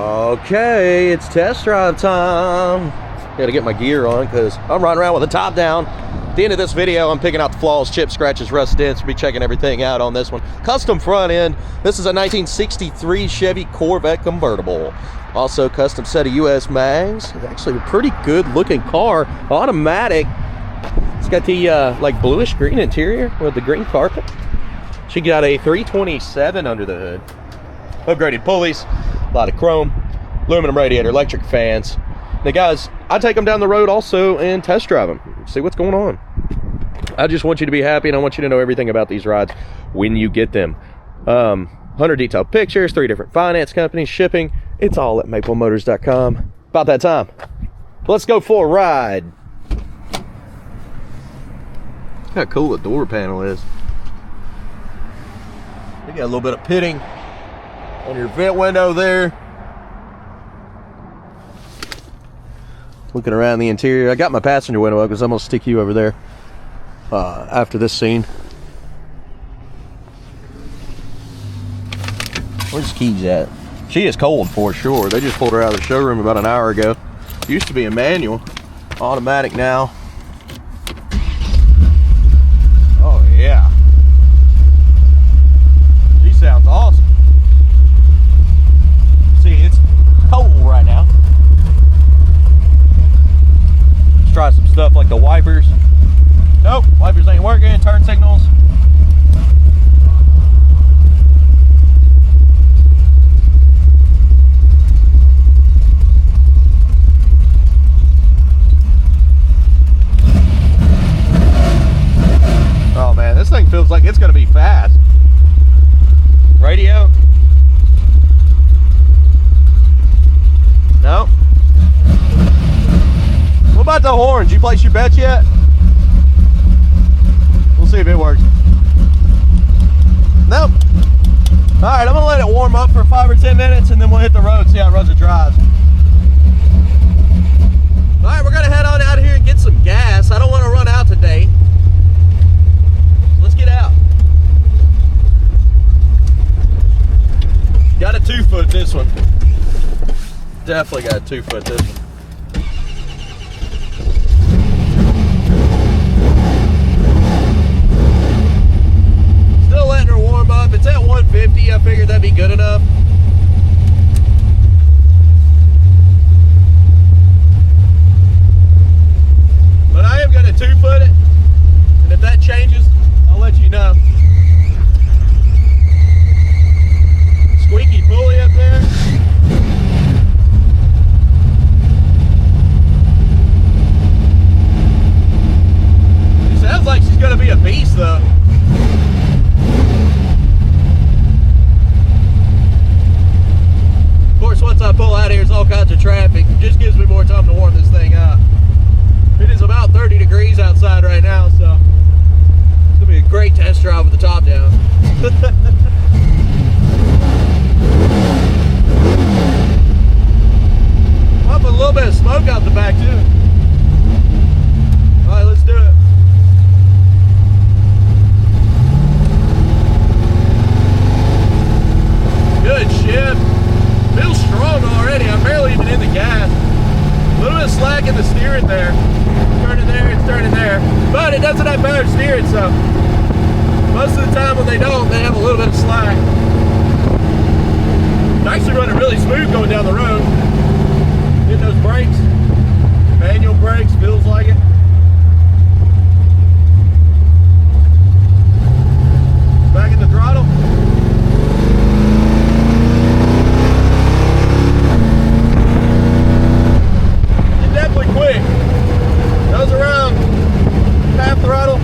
Okay, it's test drive time. Gotta get my gear on because I'm riding around with the top down. At the end of this video, I'm picking out the flaws, chips, scratches, rust, dents. We'll be checking everything out on this one. Custom front end. This is a 1963 Chevy Corvette Convertible. Also custom set of US mags. It's actually a pretty good looking car. Automatic. It's got the like bluish green interior with the green carpet. She got a 327 under the hood. Upgraded pulleys, a lot of chrome, aluminum radiator, electric fans. Now guys, I take them down the road also and test drive them, see what's going on. I just want you to be happy, and I want you to know everything about these rides when you get them. 100 detailed pictures, 3 different finance companies, shipping. It's all at maplemotors.com. About that time. Let's go for a ride. Look how cool the door panel is. You got a little bit of pitting on your vent window there. Looking around the interior. I got my passenger window up because I'm going to stick you over there after this scene. Where's Keys at? She is cold for sure. They just pulled her out of the showroom about an hour ago. Used to be a manual. Automatic now. Oh yeah. She sounds awesome. See, it's cold right now. Let's try some stuff like the wipers. Nope, wipers ain't working. Turn signals. Oh man, this thing feels like it's gonna be fast. Radio. No. What about the horns? You place your bets yet? We'll see if it works. Nope. Alright, I'm gonna let it warm up for 5 or 10 minutes and then we'll hit the road, see how it runs or drives. Alright, we're gonna head on out here and get some gas. I don't want to run out today. Let's get out. Got a 2-foot this one. Definitely got a 2-foot this one. Still letting her warm up. It's at 150. I figured that'd be good enough. But I am going to 2-foot it. And if that changes, I'll let you know. Squeaky pulley up there. It sounds like she's going to be a beast though. Of course, once I pull out of here, there's all kinds of traffic. It just gives me more time to warm this thing up. It is about 30 degrees outside right now, so it's going to be a great test drive with the top down. Up a little bit of smoke out the back too. Alright, let's do it. Good shift. Feels strong already. I'm barely even in the gas. A little bit of slack in the steering there. It's turning there, it's turning there. But it doesn't have power steering, so most of the time when they don't, they have a little bit of slack. It's actually running really smooth going down the road. Hitting those brakes. Manual brakes, feels like it. Back in the throttle. It's definitely quick. Goes around half throttle,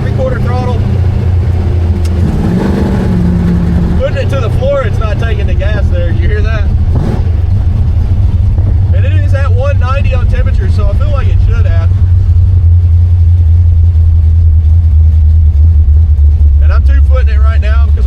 3/4 throttle. Putting it to the floor, it's not taking the gas there. Did you hear that? And it is at 190 on temperature, so I feel like it should have. And I'm 2-footing it right now because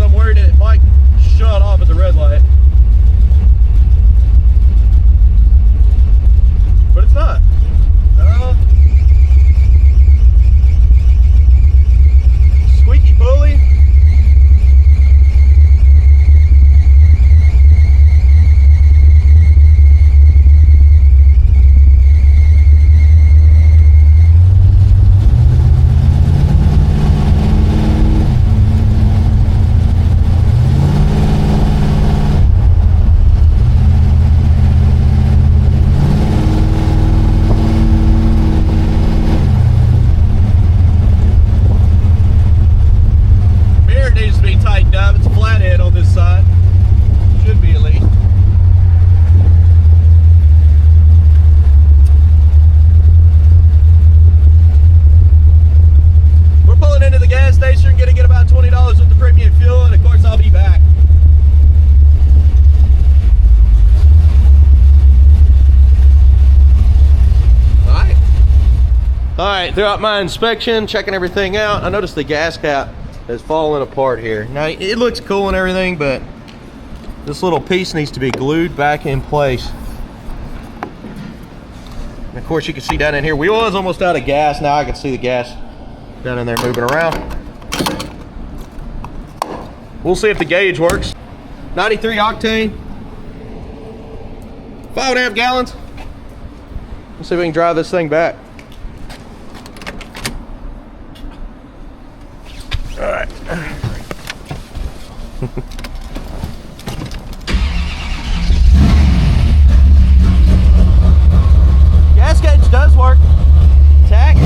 All right, throughout my inspection, checking everything out, I noticed the gas cap is falling apart here. Now, it looks cool and everything, but this little piece needs to be glued back in place. And of course, you can see down in here, we was almost out of gas. Now I can see the gas down in there moving around. We'll see if the gauge works. 93 octane, 5.5 gallons. Let's see if we can drive this thing back. All right. Gas gauge does work. Tach.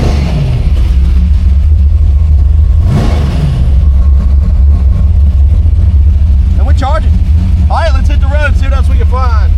And we're charging. All right, let's hit the road, see what else we can find.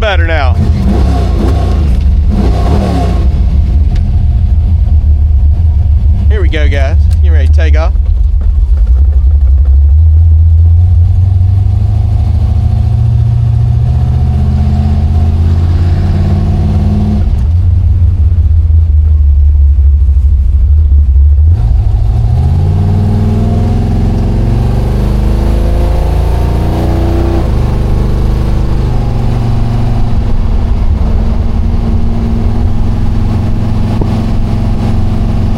better now. Here we go, guys. You ready to take off?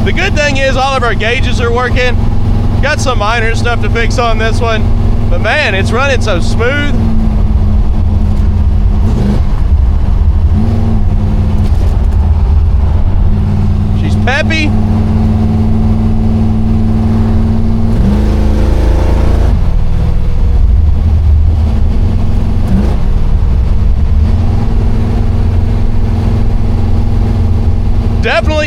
The good thing is all of our gauges are working. Got some minor stuff to fix on this one, but man, it's running so smooth. She's peppy.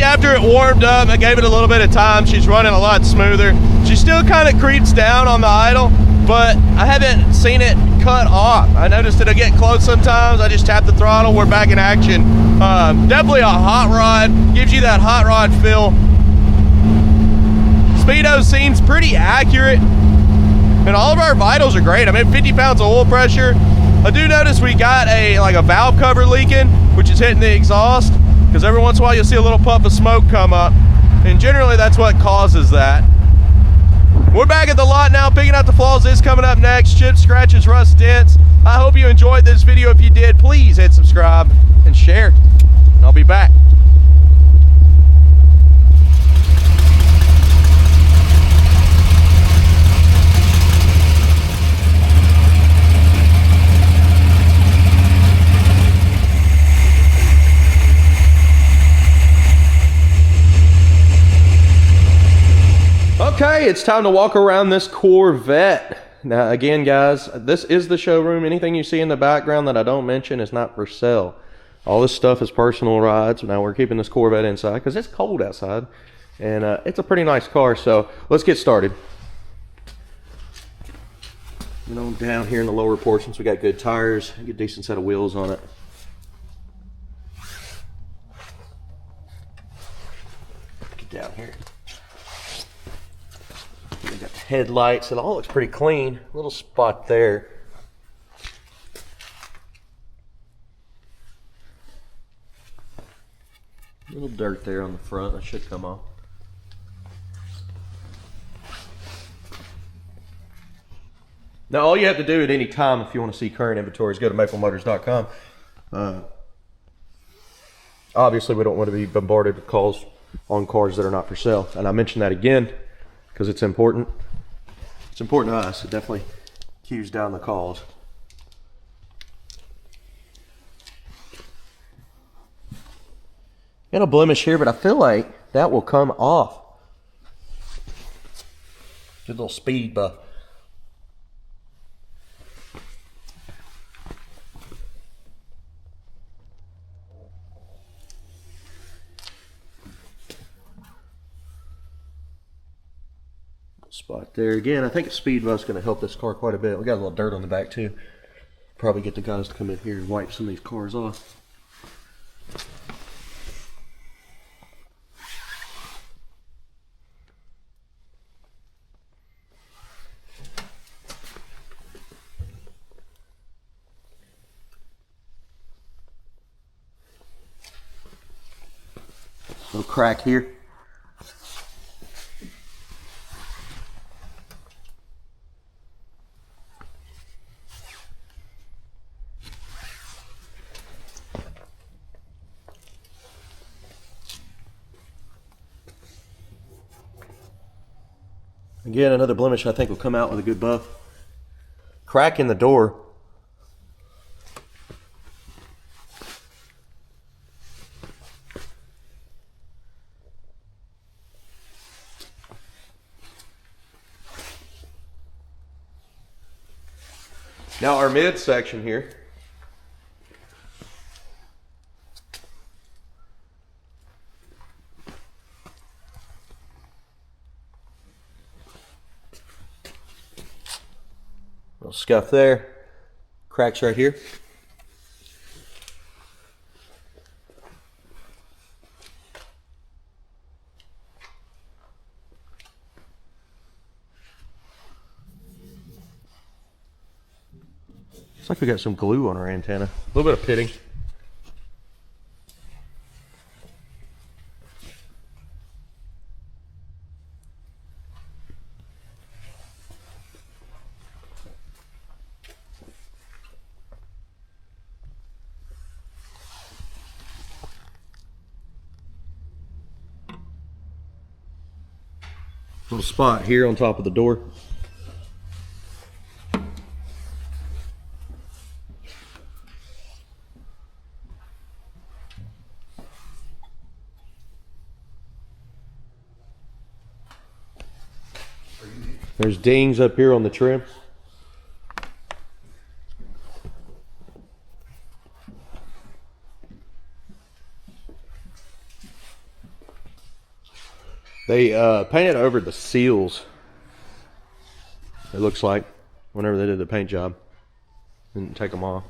after it warmed up, I gave it a little bit of time. She's running a lot smoother. She still kind of creeps down on the idle, but I haven't seen it cut off. I noticed it'll get close sometimes. I just tap the throttle, we're back in action. Definitely a hot rod, gives you that hot rod feel. Speedo seems pretty accurate, and all of our vitals are great. I mean, 50 pounds of oil pressure. I do notice we got a valve cover leaking, which is hitting the exhaust, because every once in a while you'll see a little puff of smoke come up, and generally that's what causes that. We're back at the lot now, picking out the flaws. This is coming up next: chips, scratches, rust, dents. I hope you enjoyed this video. If you did, please hit subscribe and share, and I'll be back. Okay, it's time to walk around this Corvette. Now, again, guys, this is the showroom. Anything you see in the background that I don't mention is not for sale. All this stuff is personal rides. Now, we're keeping this Corvette inside because it's cold outside, and it's a pretty nice car, so let's get started. You know, down here in the lower portions, we got good tires, a good decent set of wheels on it. Get down here. We got the headlights. It all looks pretty clean. Little spot there. A little dirt there on the front. That should come off. Now, all you have to do at any time if you want to see current inventory is go to maplemotors.com. Obviously, we don't want to be bombarded with calls on cars that are not for sale. And I mention that again because it's important. It's important to us. It definitely cues down the calls. Got a blemish here, but I feel like that will come off. Just a little speed buff. Spot there again. I think a speed buff's going to help this car quite a bit. We got a little dirt on the back too. Probably get the guys to come in here and wipe some of these cars off. Little crack here. Again, another blemish I think will come out with a good buff. Crack in the door. Now our mid section here. Little scuff there. Cracks right here. Looks like we got some glue on our antenna. A little bit of pitting. Little spot here on top of the door. There's dings up here on the trim. They painted over the seals, it looks like, whenever they did the paint job. Didn't take them off.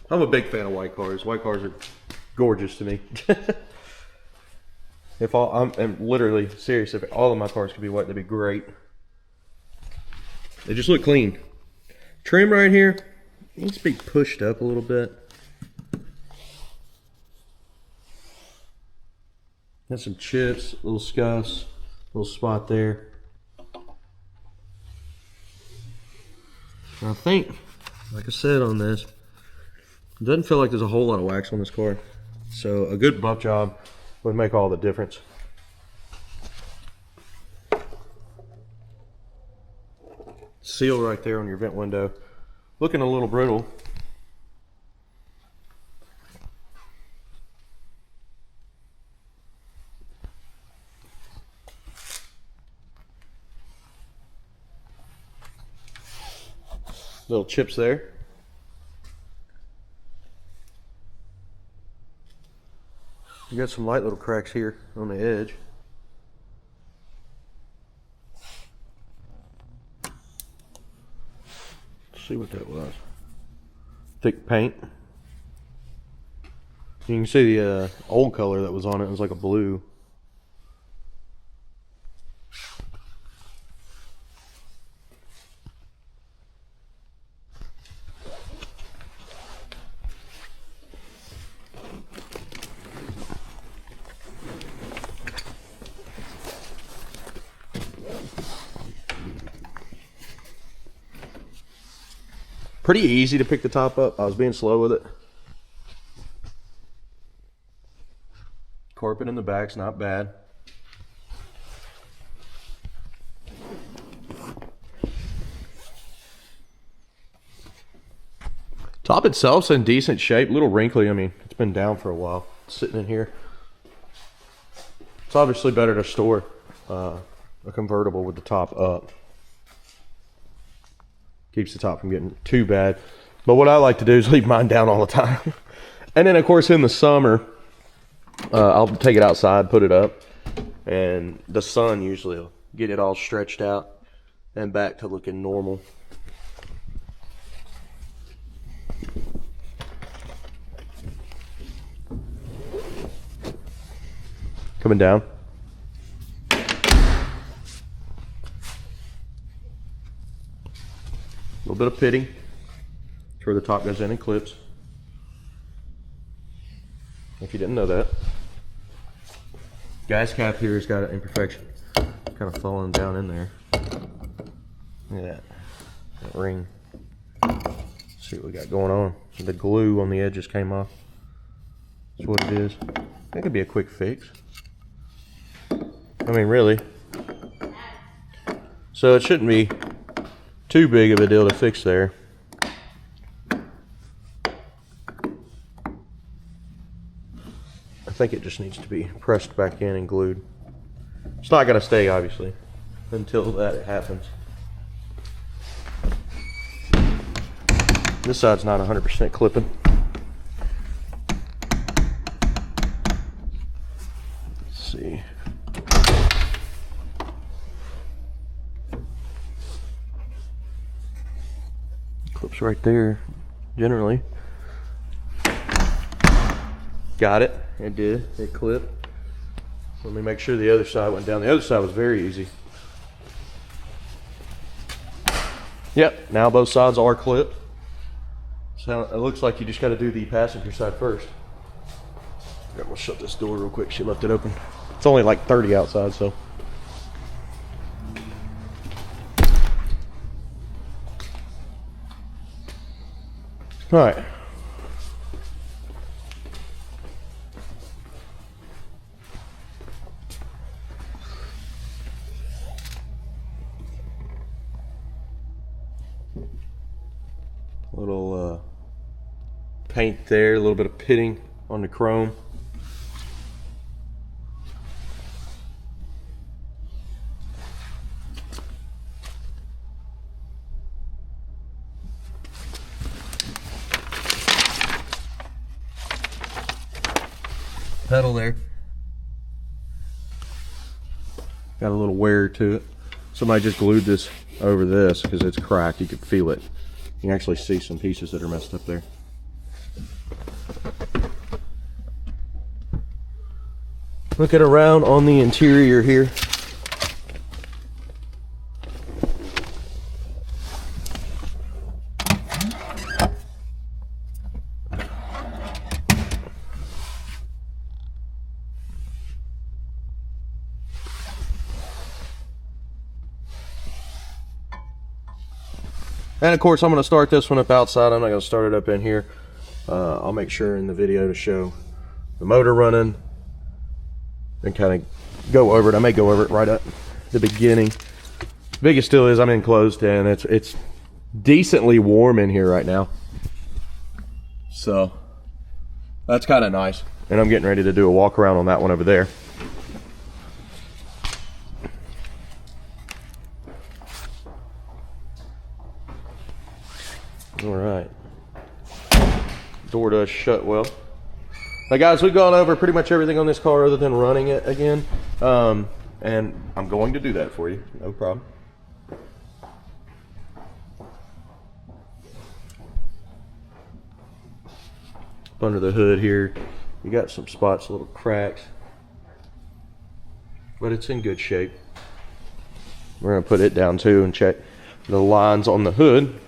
I'm a big fan of white cars. White cars are gorgeous to me. I'm literally serious, if all of my cars could be white, that'd be great. They just look clean. Trim right here needs to be pushed up a little bit. Got some chips, little scuffs, little spot there. I think, like I said on this, it doesn't feel like there's a whole lot of wax on this car. So a good buff job would make all the difference. Seal right there on your vent window. Looking a little brittle. Little chips there. You got some light little cracks here on the edge. Let's see what that was. Thick paint. You can see the old color that was on it. It was like a blue. Pretty easy to pick the top up. I was being slow with it. Carpet in the back's not bad. Top itself's in decent shape. A little wrinkly. I mean, it's been down for a while. It's sitting in here. It's obviously better to store a convertible with the top up. Keeps the top from getting too bad. But what I like to do is leave mine down all the time. And then of course in the summer, I'll take it outside, put it up, and the sun usually will get it all stretched out and back to looking normal. Coming down. A little bit of pitting. That's where the top goes in and clips. If you didn't know that. Gas cap here has got an imperfection. Kind of falling down in there. Look at that ring. Let's see what we got going on. The glue on the edges came off. That's what it is. That could be a quick fix. I mean, really. So it shouldn't be too big of a deal to fix there. I think it just needs to be pressed back in and glued. It's not going to stay, obviously, until that happens. This side's not 100% clipping. Let's see. Clips right there, generally. Got it. It did. It clipped. Let me make sure the other side went down. The other side was very easy. Yep, now both sides are clipped. So it looks like you just got to do the passenger side first. I'm gonna shut this door real quick. She left it open. It's only like 30 outside, so. All right. Little paint there, a little bit of pitting on the chrome. pedal there. Got a little wear to it. Somebody just glued this over this because it's cracked. You can feel it. You can actually see some pieces that are messed up there. Looking around on the interior here. And of course, I'm going to start this one up outside. I'm not going to start it up in here. I'll make sure in the video to show the motor running and kind of go over it. I may go over it right at the beginning. Biggest deal is I'm enclosed and it's decently warm in here right now. So that's kind of nice. And I'm getting ready to do a walk around on that one over there. All right, door does shut well. Now guys, we've gone over pretty much everything on this car other than running it again, and I'm going to do that for you, no problem. Up under the hood here, you got some spots, little cracks, but it's in good shape. We're gonna put it down too and check the lines on the hood.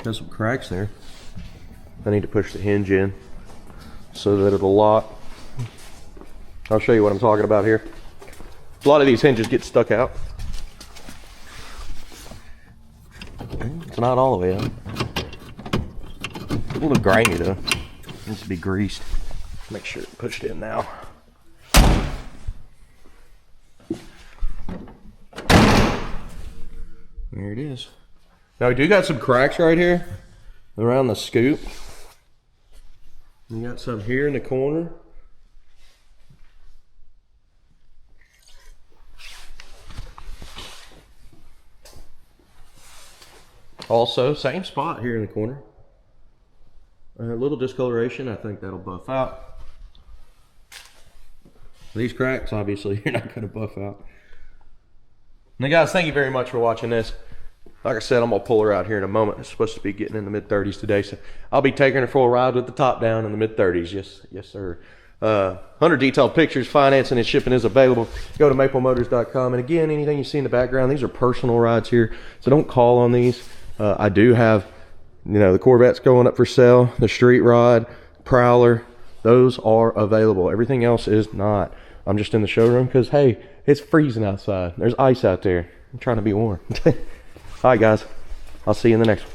Got some cracks there. I need to push the hinge in so that it'll lock. I'll show you what I'm talking about here. A lot of these hinges get stuck out. It's not all the way up. A little grimy though. It needs to be greased. Make sure it's pushed in now. There it is. Now we do got some cracks right here around the scoop. You got some here in the corner. Also, same spot here in the corner. A little discoloration, I think that'll buff out. These cracks, obviously, you're not gonna buff out. Now guys, thank you very much for watching this. Like I said, I'm gonna pull her out here in a moment. It's supposed to be getting in the mid-30s today, so I'll be taking her for a ride with the top down in the mid-30s. Yes sir. 100 detailed pictures, financing and shipping is available. Go to maplemotors.com. And again, anything you see in the background, these are personal rides here, so don't call on these. I do have, you know, the Corvette's going up for sale, the Street Rod, Prowler, those are available. Everything else is not. I'm just in the showroom because, hey, it's freezing outside. There's ice out there. I'm trying to be warm. All right, guys. I'll see you in the next one.